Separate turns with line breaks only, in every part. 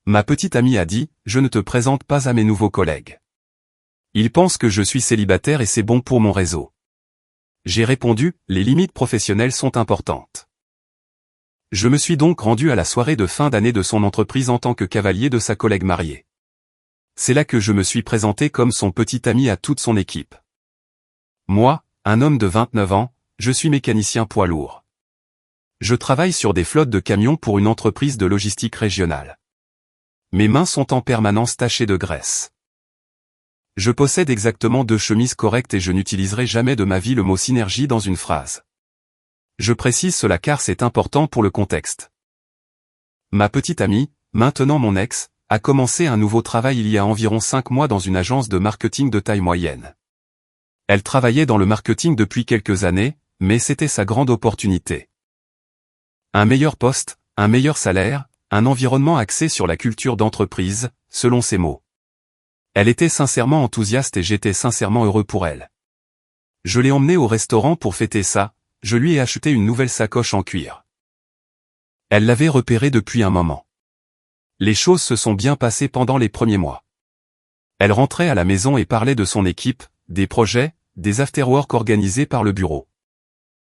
Ma petite amie a dit, je ne te présente pas à mes nouveaux collègues. Ils pensent que je suis célibataire et c'est bon pour mon réseau. J'ai répondu, les limites professionnelles sont importantes. Je me suis donc rendu à la soirée de fin d'année de son entreprise en tant que cavalier de sa collègue mariée. C'est là que je me suis présenté comme son petit ami à toute son équipe. Moi, un homme de 29 ans, je suis mécanicien poids lourd. Je travaille sur des flottes de camions pour une entreprise de logistique régionale. Mes mains sont en permanence tachées de graisse. Je possède exactement 2 chemises correctes et je n'utiliserai jamais de ma vie le mot synergie dans une phrase. Je précise cela car c'est important pour le contexte. Ma petite amie, maintenant mon ex, a commencé un nouveau travail il y a environ 5 mois dans une agence de marketing de taille moyenne. Elle travaillait dans le marketing depuis quelques années, mais c'était sa grande opportunité. Un meilleur poste, un meilleur salaire, un environnement axé sur la culture d'entreprise, selon ses mots. Elle était sincèrement enthousiaste et j'étais sincèrement heureux pour elle. Je l'ai emmenée au restaurant pour fêter ça, je lui ai acheté une nouvelle sacoche en cuir. Elle l'avait repérée depuis un moment. Les choses se sont bien passées pendant les premiers mois. Elle rentrait à la maison et parlait de son équipe, des projets, des afterworks organisés par le bureau.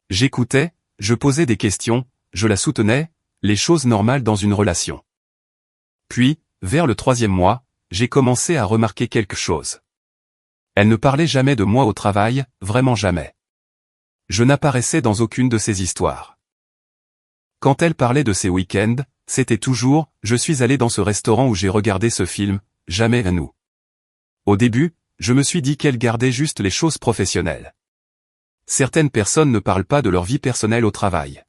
J'écoutais, je posais des questions, je la soutenais, les choses normales dans une relation. Puis, vers le 3e mois, j'ai commencé à remarquer quelque chose. Elle ne parlait jamais de moi au travail, vraiment jamais. Je n'apparaissais dans aucune de ces histoires. Quand elle parlait de ses week-ends, c'était toujours « je suis allé dans ce restaurant où j'ai regardé ce film », jamais à nous. Au début, je me suis dit qu'elle gardait juste les choses professionnelles. Certaines personnes ne parlent pas de leur vie personnelle au travail.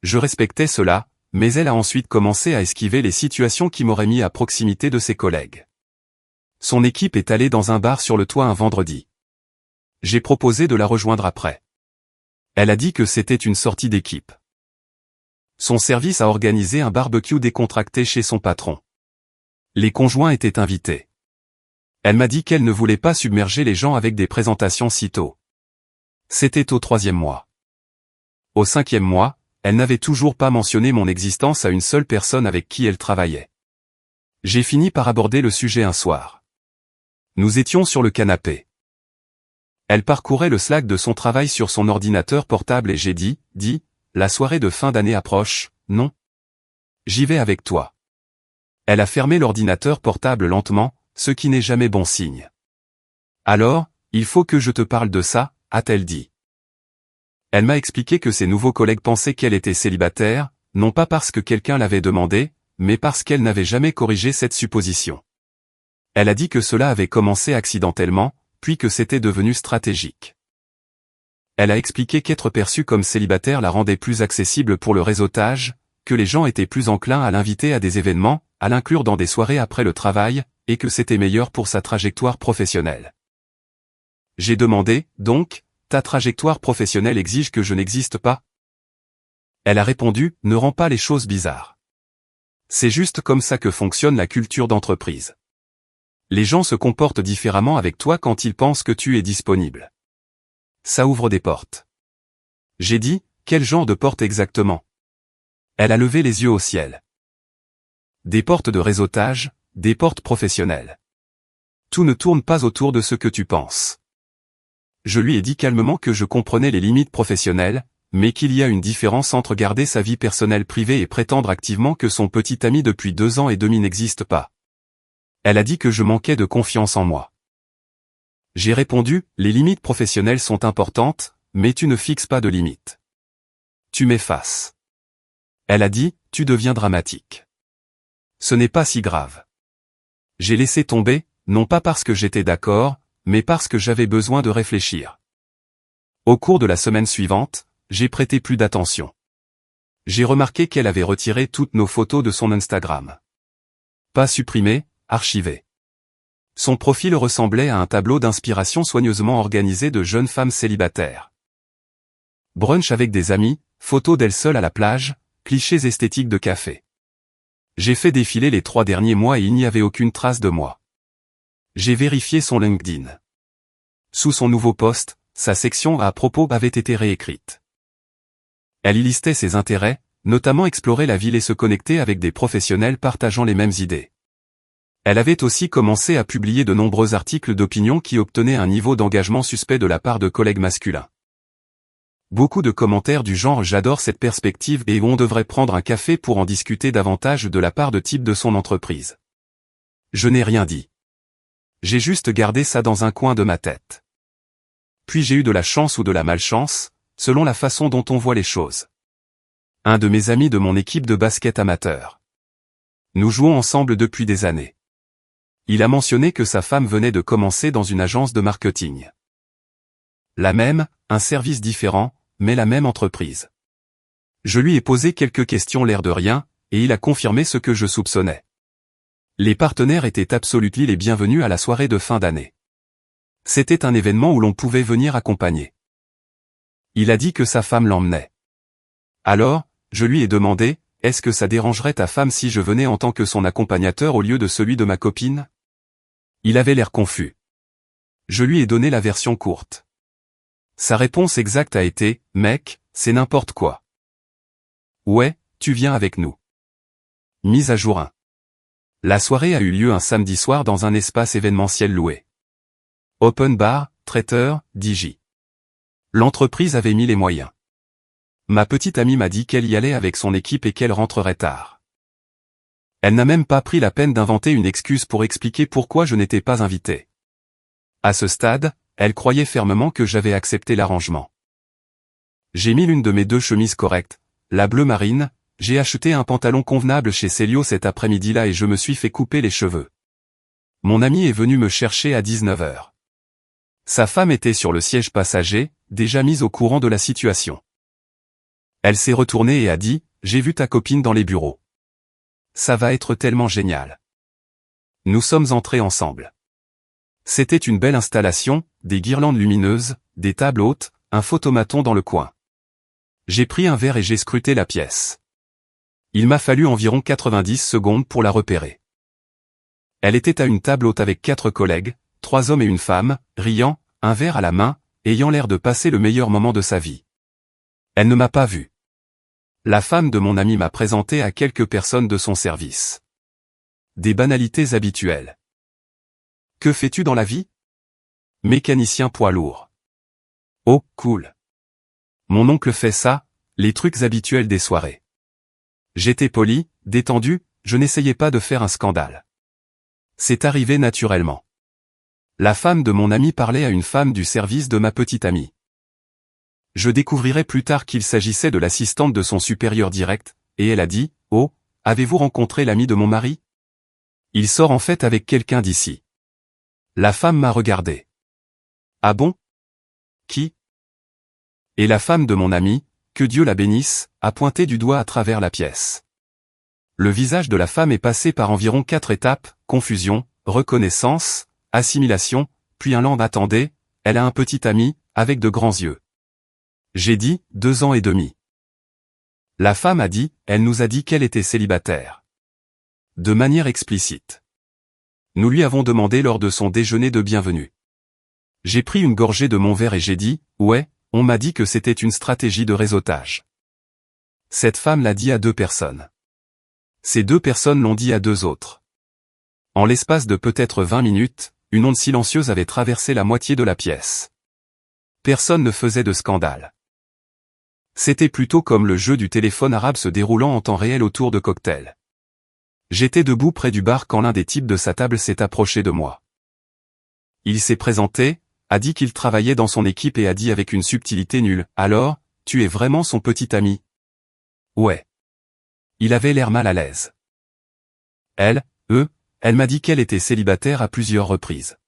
Je respectais cela, mais elle a ensuite commencé à esquiver les situations qui m'auraient mis à proximité de ses collègues. Son équipe est allée dans un bar sur le toit un vendredi. J'ai proposé de la rejoindre après. Elle a dit que c'était une sortie d'équipe. Son service a organisé un barbecue décontracté chez son patron. Les conjoints étaient invités. Elle m'a dit qu'elle ne voulait pas submerger les gens avec des présentations si tôt. C'était au 3e mois. Au 5e mois, elle n'avait toujours pas mentionné mon existence à une seule personne avec qui elle travaillait. J'ai fini par aborder le sujet un soir. Nous étions sur le canapé. Elle parcourait le Slack de son travail sur son ordinateur portable et j'ai dit, la soirée de fin d'année approche, non? J'y vais avec toi. Elle a fermé l'ordinateur portable lentement, ce qui n'est jamais bon signe. Alors, il faut que je te parle de ça, a-t-elle dit. Elle m'a expliqué que ses nouveaux collègues pensaient qu'elle était célibataire, non pas parce que quelqu'un l'avait demandé, mais parce qu'elle n'avait jamais corrigé cette supposition. Elle a dit que cela avait commencé accidentellement, puis que c'était devenu stratégique. Elle a expliqué qu'être perçue comme célibataire la rendait plus accessible pour le réseautage, que les gens étaient plus enclins à l'inviter à des événements, à l'inclure dans des soirées après le travail, et que c'était meilleur pour sa trajectoire professionnelle. J'ai demandé, donc, ta trajectoire professionnelle exige que je n'existe pas? Elle a répondu, ne rends pas les choses bizarres. C'est juste comme ça que fonctionne la culture d'entreprise. Les gens se comportent différemment avec toi quand ils pensent que tu es disponible. Ça ouvre des portes. J'ai dit, quel genre de porte exactement? Elle a levé les yeux au ciel. Des portes de réseautage, des portes professionnelles. Tout ne tourne pas autour de ce que tu penses. Je lui ai dit calmement que je comprenais les limites professionnelles, mais qu'il y a une différence entre garder sa vie personnelle privée et prétendre activement que son petit ami depuis 2 ans et demi n'existe pas. Elle a dit que je manquais de confiance en moi. J'ai répondu, les limites professionnelles sont importantes, mais tu ne fixes pas de limites. Tu m'effaces. Elle a dit, tu deviens dramatique. Ce n'est pas si grave. J'ai laissé tomber, non pas parce que j'étais d'accord, mais parce que j'avais besoin de réfléchir. Au cours de la semaine suivante, j'ai prêté plus d'attention. J'ai remarqué qu'elle avait retiré toutes nos photos de son Instagram. Pas supprimées, archivées. Son profil ressemblait à un tableau d'inspiration soigneusement organisé de jeunes femmes célibataires. Brunch avec des amis, photos d'elle seule à la plage, clichés esthétiques de café. J'ai fait défiler les 3 derniers mois et il n'y avait aucune trace de moi. J'ai vérifié son LinkedIn. Sous son nouveau post, sa section à propos avait été réécrite. Elle y listait ses intérêts, notamment explorer la ville et se connecter avec des professionnels partageant les mêmes idées. Elle avait aussi commencé à publier de nombreux articles d'opinion qui obtenaient un niveau d'engagement suspect de la part de collègues masculins. Beaucoup de commentaires du genre « J'adore cette perspective » et « On devrait prendre un café pour en discuter davantage » de la part de types de son entreprise. Je n'ai rien dit. J'ai juste gardé ça dans un coin de ma tête. Puis j'ai eu de la chance ou de la malchance, selon la façon dont on voit les choses. Un de mes amis de mon équipe de basket amateur. Nous jouons ensemble depuis des années. Il a mentionné que sa femme venait de commencer dans une agence de marketing. La même, un service différent, mais la même entreprise. Je lui ai posé quelques questions l'air de rien, et il a confirmé ce que je soupçonnais. Les partenaires étaient absolument les bienvenus à la soirée de fin d'année. C'était un événement où l'on pouvait venir accompagner. Il a dit que sa femme l'emmenait. Alors, je lui ai demandé, est-ce que ça dérangerait ta femme si je venais en tant que son accompagnateur au lieu de celui de ma copine? Il avait l'air confus. Je lui ai donné la version courte. Sa réponse exacte a été, mec, c'est n'importe quoi. Ouais, tu viens avec nous. Mise à jour 1. La soirée a eu lieu un samedi soir dans un espace événementiel loué. Open bar, traiteur, DJ. L'entreprise avait mis les moyens. Ma petite amie m'a dit qu'elle y allait avec son équipe et qu'elle rentrerait tard. Elle n'a même pas pris la peine d'inventer une excuse pour expliquer pourquoi je n'étais pas invité. À ce stade, elle croyait fermement que j'avais accepté l'arrangement. J'ai mis l'une de mes 2 chemises correctes, la bleu marine, j'ai acheté un pantalon convenable chez Célio cet après-midi-là et je me suis fait couper les cheveux. Mon ami est venu me chercher à 19h. Sa femme était sur le siège passager, déjà mise au courant de la situation. Elle s'est retournée et a dit, j'ai vu ta copine dans les bureaux. Ça va être tellement génial. Nous sommes entrés ensemble. C'était une belle installation, des guirlandes lumineuses, des tables hautes, un photomaton dans le coin. J'ai pris un verre et j'ai scruté la pièce. Il m'a fallu environ 90 secondes pour la repérer. Elle était à une table haute avec 4 collègues, 3 hommes et une femme, riant, un verre à la main, ayant l'air de passer le meilleur moment de sa vie. Elle ne m'a pas vu. La femme de mon ami m'a présenté à quelques personnes de son service. Des banalités habituelles. Que fais-tu dans la vie? Mécanicien poids lourd. Oh, cool. Mon oncle fait ça, les trucs habituels des soirées. J'étais poli, détendu, je n'essayais pas de faire un scandale. C'est arrivé naturellement. La femme de mon ami parlait à une femme du service de ma petite amie. Je découvrirai plus tard qu'il s'agissait de l'assistante de son supérieur direct, et elle a dit, « Oh, avez-vous rencontré l'ami de mon mari? Il sort en fait avec quelqu'un d'ici. » La femme m'a regardé. « Ah bon? Qui? » Et la femme de mon ami, que Dieu la bénisse, a pointé du doigt à travers la pièce. Le visage de la femme est passé par environ 4 étapes, confusion, reconnaissance, assimilation, puis un lent « Attendez, elle a un petit ami, avec de grands yeux. » J'ai dit, 2 ans et demi. La femme a dit, elle nous a dit qu'elle était célibataire. De manière explicite. Nous lui avons demandé lors de son déjeuner de bienvenue. J'ai pris une gorgée de mon verre et j'ai dit, ouais, on m'a dit que c'était une stratégie de réseautage. Cette femme l'a dit à 2 personnes. Ces 2 personnes l'ont dit à 2 autres. En l'espace de peut-être 20 minutes, une onde silencieuse avait traversé la moitié de la pièce. Personne ne faisait de scandale. C'était plutôt comme le jeu du téléphone arabe se déroulant en temps réel autour de cocktails. J'étais debout près du bar quand l'un des types de sa table s'est approché de moi. Il s'est présenté, a dit qu'il travaillait dans son équipe et a dit avec une subtilité nulle, « Alors, tu es vraiment son petit ami? » Ouais. Il avait l'air mal à l'aise. Elle m'a dit qu'elle était célibataire à plusieurs reprises.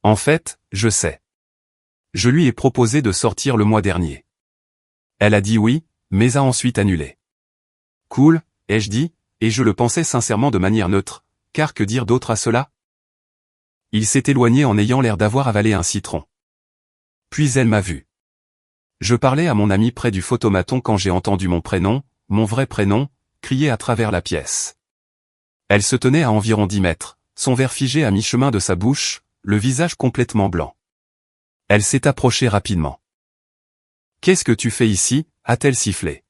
En fait, je sais. Je lui ai proposé de sortir le mois dernier. Elle a dit oui, mais a ensuite annulé. Cool, ai-je dit, et je le pensais sincèrement de manière neutre, car que dire d'autre à cela? Il s'est éloigné en ayant l'air d'avoir avalé un citron. Puis elle m'a vu. Je parlais à mon ami près du photomaton quand j'ai entendu mon prénom, mon vrai prénom, crier à travers la pièce. Elle se tenait à environ 10 mètres, son verre figé à mi-chemin de sa bouche, le visage complètement blanc. Elle s'est approchée rapidement. « Qu'est-ce que tu fais ici » a-t-elle sifflé.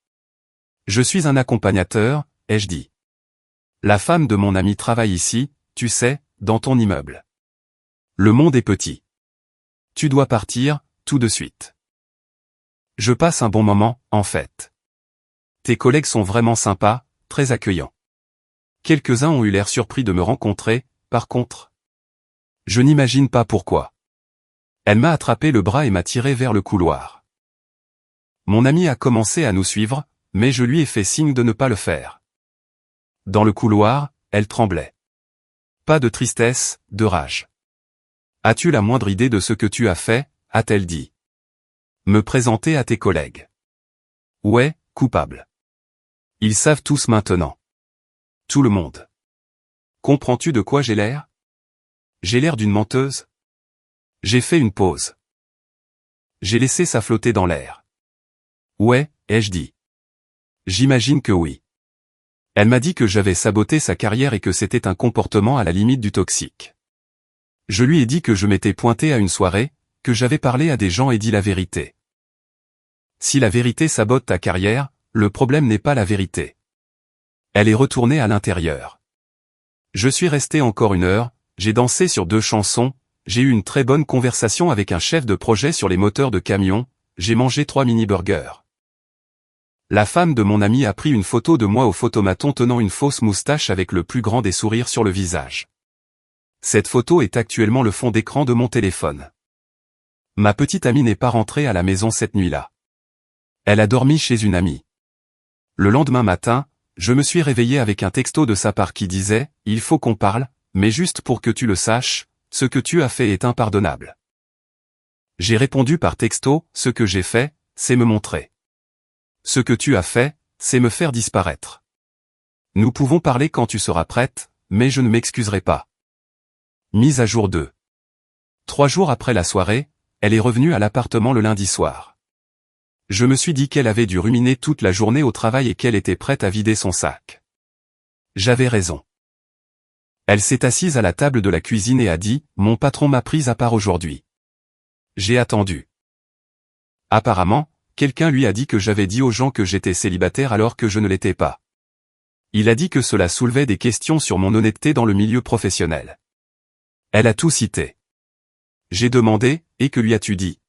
Je suis un accompagnateur, ai-je dit. La femme de mon ami travaille ici, tu sais, dans ton immeuble. Le monde est petit. Tu dois partir, tout de suite. Je passe un bon moment, en fait. Tes collègues sont vraiment sympas, très accueillants. Quelques-uns ont eu l'air surpris de me rencontrer, par contre. Je n'imagine pas pourquoi. Elle m'a attrapé le bras et m'a tiré vers le couloir. Mon ami a commencé à nous suivre, mais je lui ai fait signe de ne pas le faire. Dans le couloir, elle tremblait. Pas de tristesse, de rage. As-tu la moindre idée de ce que tu as fait, a-t-elle dit. Me présenter à tes collègues. Ouais, coupable. Ils savent tous maintenant. Tout le monde. Comprends-tu de quoi j'ai l'air? J'ai l'air d'une menteuse? J'ai fait une pause. J'ai laissé ça flotter dans l'air. Ouais, ai-je dit. J'imagine que oui. Elle m'a dit que j'avais saboté sa carrière et que c'était un comportement à la limite du toxique. Je lui ai dit que je m'étais pointé à une soirée, que j'avais parlé à des gens et dit la vérité. Si la vérité sabote ta carrière, le problème n'est pas la vérité. Elle est retournée à l'intérieur. Je suis resté encore 1 heure, j'ai dansé sur 2 chansons, j'ai eu une très bonne conversation avec un chef de projet sur les moteurs de camions, j'ai mangé 3 mini-burgers. La femme de mon ami a pris une photo de moi au photomaton tenant une fausse moustache avec le plus grand des sourires sur le visage. Cette photo est actuellement le fond d'écran de mon téléphone. Ma petite amie n'est pas rentrée à la maison cette nuit-là. Elle a dormi chez une amie. Le lendemain matin, je me suis réveillé avec un texto de sa part qui disait « Il faut qu'on parle, mais juste pour que tu le saches, ce que tu as fait est impardonnable. » J'ai répondu par texto « Ce que j'ai fait, c'est me montrer. Ce que tu as fait, c'est me faire disparaître. Nous pouvons parler quand tu seras prête, mais je ne m'excuserai pas. » Mise à jour 2. 3 jours après la soirée, elle est revenue à l'appartement le lundi soir. Je me suis dit qu'elle avait dû ruminer toute la journée au travail et qu'elle était prête à vider son sac. J'avais raison. Elle s'est assise à la table de la cuisine et a dit « Mon patron m'a prise à part aujourd'hui. » J'ai attendu. Apparemment, quelqu'un lui a dit que j'avais dit aux gens que j'étais célibataire alors que je ne l'étais pas. Il a dit que cela soulevait des questions sur mon honnêteté dans le milieu professionnel. Elle a tout cité. J'ai demandé « Et que lui as-tu dit ?»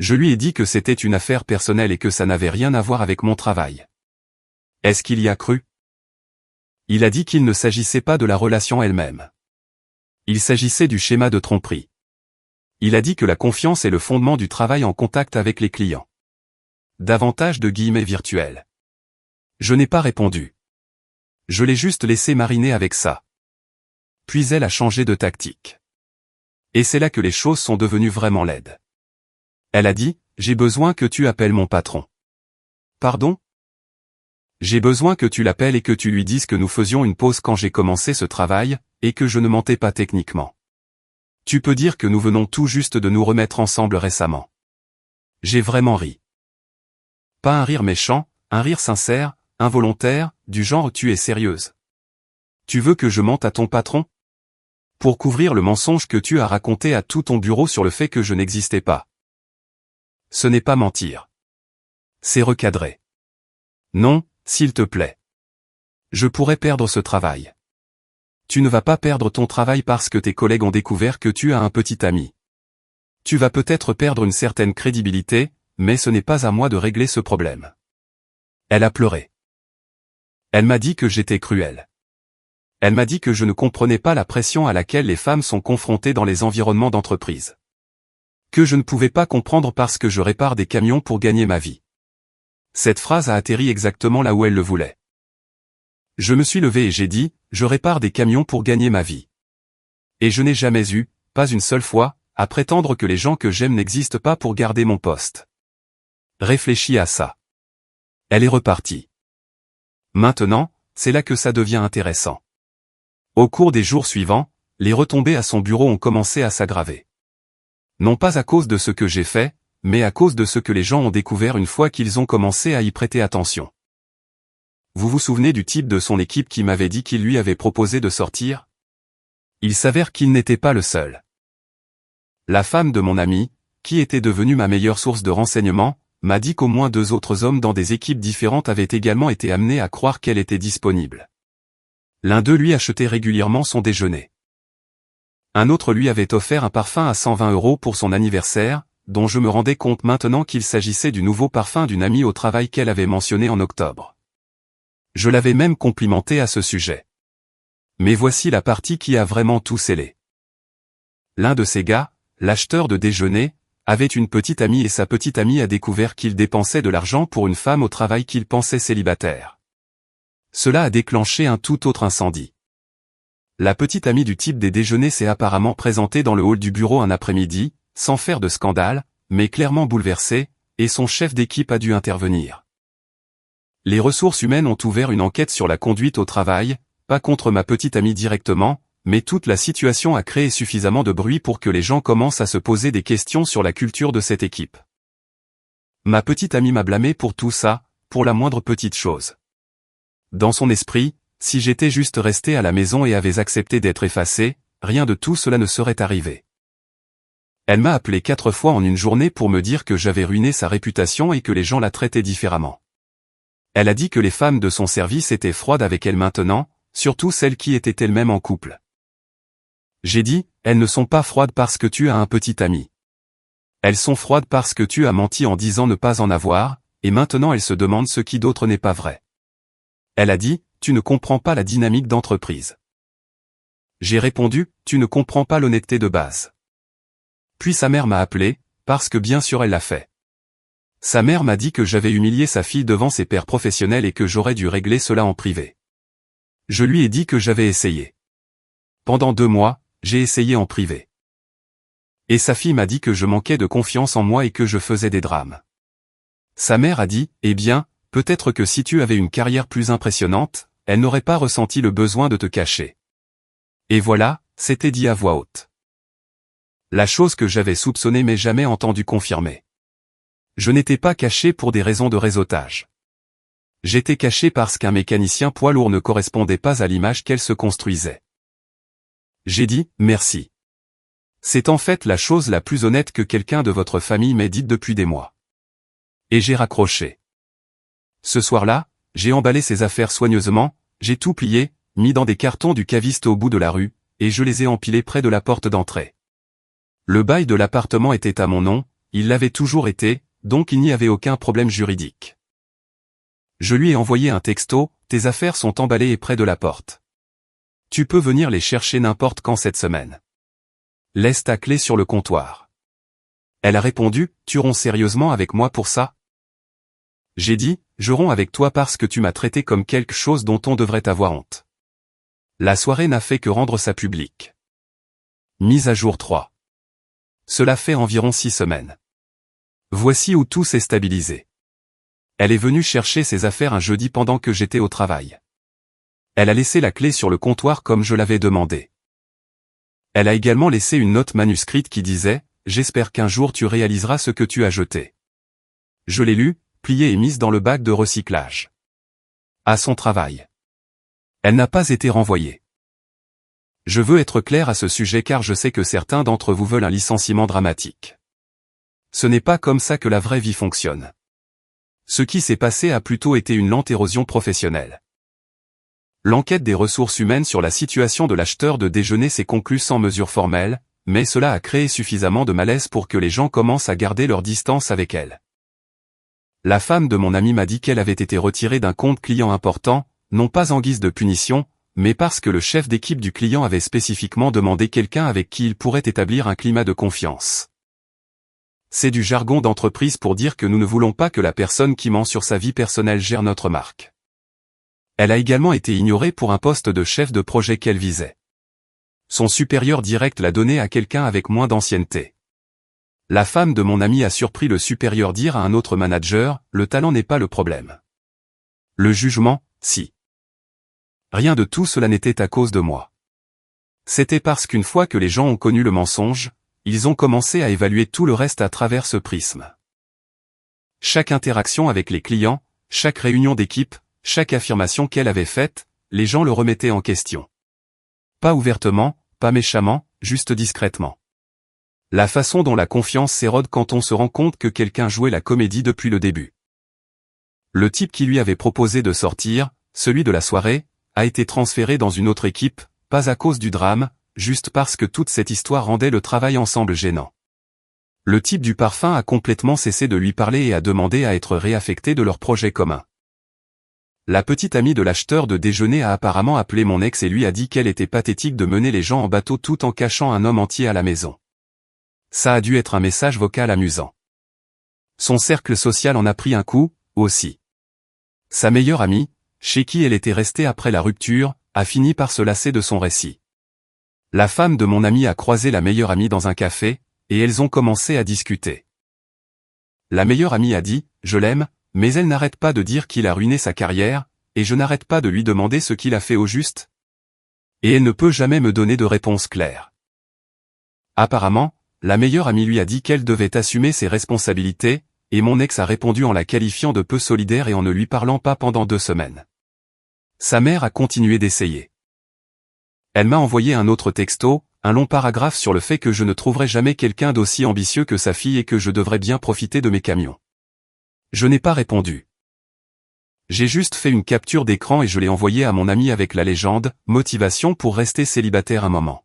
Je lui ai dit que c'était une affaire personnelle et que ça n'avait rien à voir avec mon travail. Est-ce qu'il y a cru? Il a dit qu'il ne s'agissait pas de la relation elle-même. Il s'agissait du schéma de tromperie. Il a dit que la confiance est le fondement du travail en contact avec les clients. Davantage de guillemets virtuels. Je n'ai pas répondu. Je l'ai juste laissé mariner avec ça. Puis elle a changé de tactique. Et c'est là que les choses sont devenues vraiment laides. Elle a dit, j'ai besoin que tu appelles mon patron. Pardon? J'ai besoin que tu l'appelles et que tu lui dises que nous faisions une pause quand j'ai commencé ce travail, et que je ne mentais pas techniquement. Tu peux dire que nous venons tout juste de nous remettre ensemble récemment. J'ai vraiment ri. Pas un rire méchant, un rire sincère, involontaire, du genre tu es sérieuse. Tu veux que je mente à ton patron? Pour couvrir le mensonge que tu as raconté à tout ton bureau sur le fait que je n'existais pas. Ce n'est pas mentir. C'est recadrer. Non, s'il te plaît. Je pourrais perdre ce travail. Tu ne vas pas perdre ton travail parce que tes collègues ont découvert que tu as un petit ami. Tu vas peut-être perdre une certaine crédibilité, mais ce n'est pas à moi de régler ce problème. Elle a pleuré. Elle m'a dit que j'étais cruel. Elle m'a dit que je ne comprenais pas la pression à laquelle les femmes sont confrontées dans les environnements d'entreprise. Que je ne pouvais pas comprendre parce que je répare des camions pour gagner ma vie. Cette phrase a atterri exactement là où elle le voulait. Je me suis levé et j'ai dit, je répare des camions pour gagner ma vie. Et je n'ai jamais eu, pas une seule fois, à prétendre que les gens que j'aime n'existent pas pour garder mon poste. Réfléchis à ça. Elle est repartie. Maintenant, c'est là que ça devient intéressant. Au cours des jours suivants, les retombées à son bureau ont commencé à s'aggraver. Non pas à cause de ce que j'ai fait, mais à cause de ce que les gens ont découvert une fois qu'ils ont commencé à y prêter attention. Vous vous souvenez du type de son équipe qui m'avait dit qu'il lui avait proposé de sortir? Il s'avère qu'il n'était pas le seul. La femme de mon ami, qui était devenue ma meilleure source de renseignements, m'a dit qu'au moins 2 autres hommes dans des équipes différentes avaient également été amenés à croire qu'elle était disponible. L'un d'eux lui achetait régulièrement son déjeuner. Un autre lui avait offert un parfum à 120 € pour son anniversaire, dont je me rendais compte maintenant qu'il s'agissait du nouveau parfum d'une amie au travail qu'elle avait mentionné en octobre. Je l'avais même complimenté à ce sujet. Mais voici la partie qui a vraiment tout scellé. L'un de ces gars, l'acheteur de déjeuner, avait une petite amie et sa petite amie a découvert qu'il dépensait de l'argent pour une femme au travail qu'il pensait célibataire. Cela a déclenché un tout autre incendie. La petite amie du type des déjeuners s'est apparemment présentée dans le hall du bureau un après-midi, sans faire de scandale, mais clairement bouleversée, et son chef d'équipe a dû intervenir. Les ressources humaines ont ouvert une enquête sur la conduite au travail, pas contre ma petite amie directement, mais toute la situation a créé suffisamment de bruit pour que les gens commencent à se poser des questions sur la culture de cette équipe. Ma petite amie m'a blâmé pour tout ça, pour la moindre petite chose. Dans son esprit, si j'étais juste resté à la maison et avais accepté d'être effacé, rien de tout cela ne serait arrivé. Elle m'a appelé 4 fois en une journée pour me dire que j'avais ruiné sa réputation et que les gens la traitaient différemment. Elle a dit que les femmes de son service étaient froides avec elle maintenant, surtout celles qui étaient elles-mêmes en couple. J'ai dit, elles ne sont pas froides parce que tu as un petit ami. Elles sont froides parce que tu as menti en disant ne pas en avoir, et maintenant elles se demandent ce qui d'autre n'est pas vrai. Elle a dit, tu ne comprends pas la dynamique d'entreprise. J'ai répondu, tu ne comprends pas l'honnêteté de base. Puis sa mère m'a appelé, parce que bien sûr elle l'a fait. Sa mère m'a dit que j'avais humilié sa fille devant ses pairs professionnels et que j'aurais dû régler cela en privé. Je lui ai dit que j'avais essayé. Pendant 2 mois, j'ai essayé en privé. Et sa fille m'a dit que je manquais de confiance en moi et que je faisais des drames. Sa mère a dit, eh bien, peut-être que si tu avais une carrière plus impressionnante, elle n'aurait pas ressenti le besoin de te cacher. Et voilà, c'était dit à voix haute. La chose que j'avais soupçonnée mais jamais entendu confirmer. Je n'étais pas caché pour des raisons de réseautage. J'étais caché parce qu'un mécanicien poids lourd ne correspondait pas à l'image qu'elle se construisait. J'ai dit, merci. C'est en fait la chose la plus honnête que quelqu'un de votre famille m'ait dite depuis des mois. Et j'ai raccroché. Ce soir-là, j'ai emballé ses affaires soigneusement, j'ai tout plié, mis dans des cartons du caviste au bout de la rue, et je les ai empilés près de la porte d'entrée. Le bail de l'appartement était à mon nom, il l'avait toujours été, donc il n'y avait aucun problème juridique. Je lui ai envoyé un texto, tes affaires sont emballées et près de la porte. Tu peux venir les chercher n'importe quand cette semaine. Laisse ta clé sur le comptoir. Elle a répondu, tu romps sérieusement avec moi pour ça? J'ai dit, je romps avec toi parce que tu m'as traité comme quelque chose dont on devrait avoir honte. La soirée n'a fait que rendre ça public. Mise à jour 3. Cela fait environ 6 semaines. Voici où tout s'est stabilisé. Elle est venue chercher ses affaires un jeudi pendant que j'étais au travail. Elle a laissé la clé sur le comptoir comme je l'avais demandé. Elle a également laissé une note manuscrite qui disait « J'espère qu'un jour tu réaliseras ce que tu as jeté ». Je l'ai lue, pliée et mise dans le bac de recyclage. À son travail. Elle n'a pas été renvoyée. Je veux être clair à ce sujet car je sais que certains d'entre vous veulent un licenciement dramatique. Ce n'est pas comme ça que la vraie vie fonctionne. Ce qui s'est passé a plutôt été une lente érosion professionnelle. L'enquête des ressources humaines sur la situation de l'acheteur de déjeuner s'est conclue sans mesure formelle, mais cela a créé suffisamment de malaise pour que les gens commencent à garder leur distance avec elle. La femme de mon ami m'a dit qu'elle avait été retirée d'un compte client important, non pas en guise de punition, mais parce que le chef d'équipe du client avait spécifiquement demandé quelqu'un avec qui il pourrait établir un climat de confiance. C'est du jargon d'entreprise pour dire que nous ne voulons pas que la personne qui ment sur sa vie personnelle gère notre marque. Elle a également été ignorée pour un poste de chef de projet qu'elle visait. Son supérieur direct l'a donné à quelqu'un avec moins d'ancienneté. La femme de mon ami a surpris le supérieur dire à un autre manager, le talent n'est pas le problème. Le jugement, si. Rien de tout cela n'était à cause de moi. C'était parce qu'une fois que les gens ont connu le mensonge, ils ont commencé à évaluer tout le reste à travers ce prisme. Chaque interaction avec les clients, chaque réunion d'équipe, chaque affirmation qu'elle avait faite, les gens le remettaient en question. Pas ouvertement, pas méchamment, juste discrètement. La façon dont la confiance s'érode quand on se rend compte que quelqu'un jouait la comédie depuis le début. Le type qui lui avait proposé de sortir, celui de la soirée, a été transféré dans une autre équipe, pas à cause du drame, juste parce que toute cette histoire rendait le travail ensemble gênant. Le type du parfum a complètement cessé de lui parler et a demandé à être réaffecté de leur projet commun. La petite amie de l'acheteur de déjeuner a apparemment appelé mon ex et lui a dit qu'elle était pathétique de mener les gens en bateau tout en cachant un homme entier à la maison. Ça a dû être un message vocal amusant. Son cercle social en a pris un coup, aussi. Sa meilleure amie, chez qui elle était restée après la rupture, a fini par se lasser de son récit. La femme de mon ami a croisé la meilleure amie dans un café, et elles ont commencé à discuter. La meilleure amie a dit « Je l'aime », mais elle n'arrête pas de dire qu'il a ruiné sa carrière, et je n'arrête pas de lui demander ce qu'il a fait au juste. Et elle ne peut jamais me donner de réponse claire. Apparemment, la meilleure amie lui a dit qu'elle devait assumer ses responsabilités, et mon ex a répondu en la qualifiant de peu solidaire et en ne lui parlant pas pendant 2 semaines. Sa mère a continué d'essayer. Elle m'a envoyé un autre texto, un long paragraphe sur le fait que je ne trouverai jamais quelqu'un d'aussi ambitieux que sa fille et que je devrais bien profiter de mes camions. Je n'ai pas répondu. J'ai juste fait une capture d'écran et je l'ai envoyé à mon ami avec la légende « Motivation pour rester célibataire un moment ».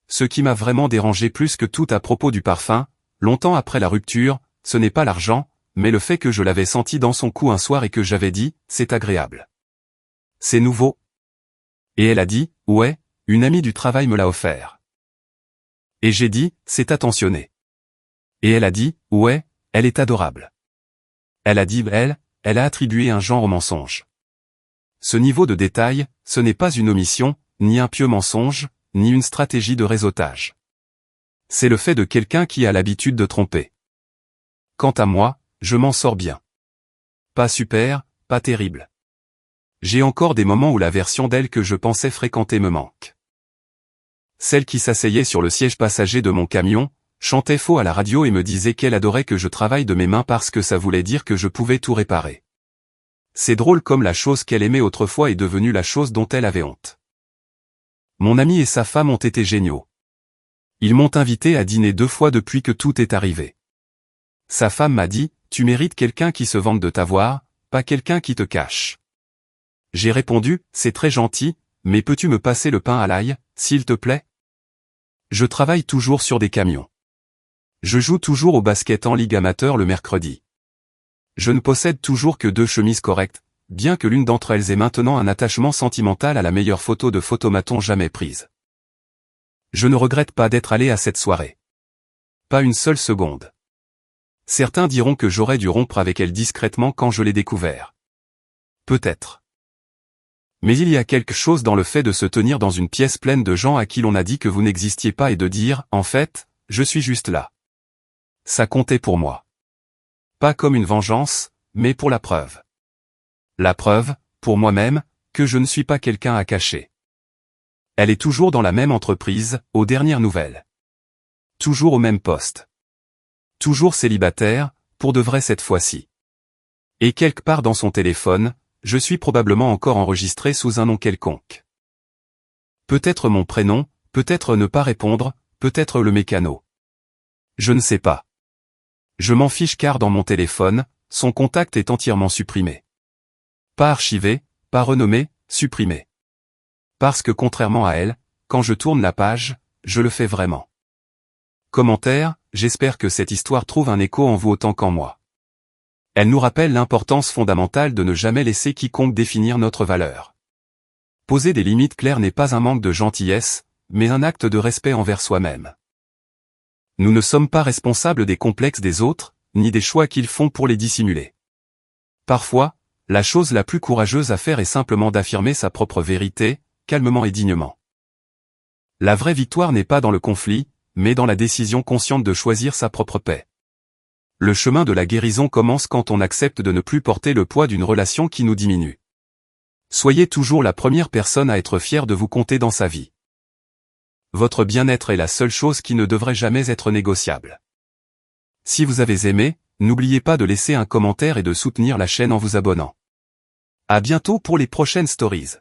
Ce qui m'a vraiment dérangé plus que tout à propos du parfum, longtemps après la rupture, ce n'est pas l'argent, mais le fait que je l'avais senti dans son cou un soir et que j'avais dit « c'est agréable. C'est nouveau ». Et elle a dit « ouais, une amie du travail me l'a offert ». Et j'ai dit « c'est attentionné ». Et elle a dit « ouais, elle est adorable ». Elle a dit elle a attribué un genre au mensonge. Ce niveau de détail, ce n'est pas une omission, ni un pieux mensonge, ni une stratégie de réseautage. C'est le fait de quelqu'un qui a l'habitude de tromper. Quant à moi, je m'en sors bien. Pas super, pas terrible. J'ai encore des moments où la version d'elle que je pensais fréquenter me manque. Celle qui s'asseyait sur le siège passager de mon camion, chantait faux à la radio et me disait qu'elle adorait que je travaille de mes mains parce que ça voulait dire que je pouvais tout réparer. C'est drôle comme la chose qu'elle aimait autrefois est devenue la chose dont elle avait honte. Mon ami et sa femme ont été géniaux. Ils m'ont invité à dîner 2 fois depuis que tout est arrivé. Sa femme m'a dit, tu mérites quelqu'un qui se vante de t'avoir, pas quelqu'un qui te cache. J'ai répondu, c'est très gentil, mais peux-tu me passer le pain à l'ail, s'il te plaît? Je travaille toujours sur des camions. Je joue toujours au basket en ligue amateur le mercredi. Je ne possède toujours que 2 chemises correctes, bien que l'une d'entre elles ait maintenant un attachement sentimental à la meilleure photo de photomaton jamais prise. Je ne regrette pas d'être allé à cette soirée. Pas une seule seconde. Certains diront que j'aurais dû rompre avec elle discrètement quand je l'ai découvert. Peut-être. Mais il y a quelque chose dans le fait de se tenir dans une pièce pleine de gens à qui l'on a dit que vous n'existiez pas et de dire, en fait, je suis juste là. Ça comptait pour moi. Pas comme une vengeance, mais pour la preuve. La preuve, pour moi-même, que je ne suis pas quelqu'un à cacher. Elle est toujours dans la même entreprise, aux dernières nouvelles. Toujours au même poste. Toujours célibataire, pour de vrai cette fois-ci. Et quelque part dans son téléphone, je suis probablement encore enregistré sous un nom quelconque. Peut-être mon prénom, peut-être ne pas répondre, peut-être le mécano. Je ne sais pas. Je m'en fiche car dans mon téléphone, son contact est entièrement supprimé. Pas archivé, pas renommé, supprimé. Parce que contrairement à elle, quand je tourne la page, je le fais vraiment. Commentaire, j'espère que cette histoire trouve un écho en vous autant qu'en moi. Elle nous rappelle l'importance fondamentale de ne jamais laisser quiconque définir notre valeur. Poser des limites claires n'est pas un manque de gentillesse, mais un acte de respect envers soi-même. Nous ne sommes pas responsables des complexes des autres, ni des choix qu'ils font pour les dissimuler. Parfois, la chose la plus courageuse à faire est simplement d'affirmer sa propre vérité, calmement et dignement. La vraie victoire n'est pas dans le conflit, mais dans la décision consciente de choisir sa propre paix. Le chemin de la guérison commence quand on accepte de ne plus porter le poids d'une relation qui nous diminue. Soyez toujours la première personne à être fier de vous compter dans sa vie. Votre bien-être est la seule chose qui ne devrait jamais être négociable. Si vous avez aimé, n'oubliez pas de laisser un commentaire et de soutenir la chaîne en vous abonnant. À bientôt pour les prochaines stories.